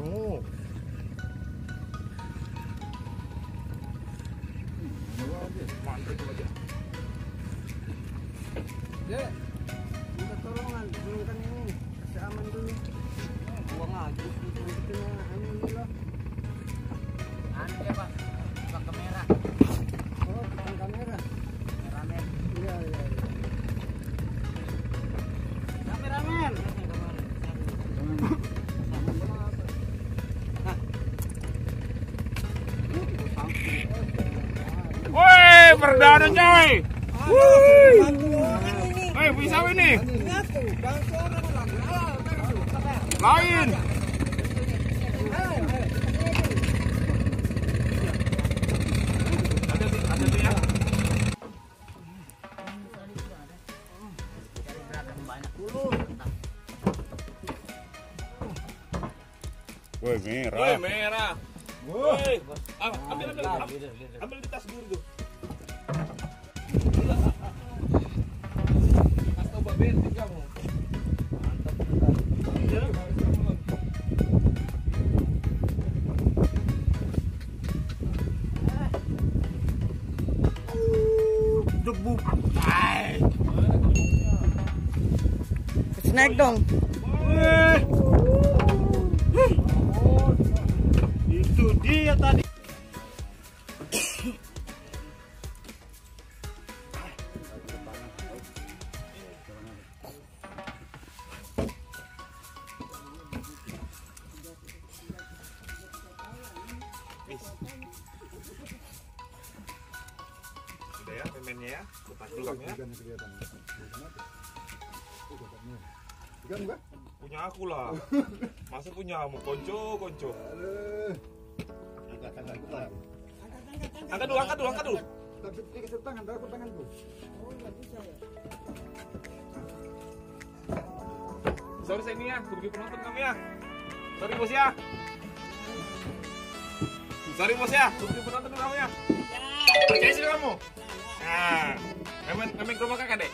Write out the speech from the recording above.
kamu. Mantap aja. Dek, minta tolongan, turunkan ini, kasih aman dulu. Buang aja, nanti kena ini loh. Anu ya Pak, Kakap Merah. Oh, Kakap Merah. Rame. Iya. Kameramen. Woi, perdana coy. Woi, bisa ini. Lain. Ada tuh ya. Woi, merah. Woi. Ambil di tas dulu tuh. Atau babet kamu. Mantap. Iya. Debu. Snack dong. Itu dia tadi. Sudah ya pemennya ya, lepas dulu ya. Punya aku lah. Masa punya kamu konco. Angkat dulu. Kasih tangan, taruh tanganku. Oh, enggak bisa ya. Sorry saya ini ya, aku bagi penonton kami ya. Sorry bos ya. Sorry bos ya, aku bagi penonton kamu ya. Percaya sih kamu. Nah, memang ke rumah kakak deh.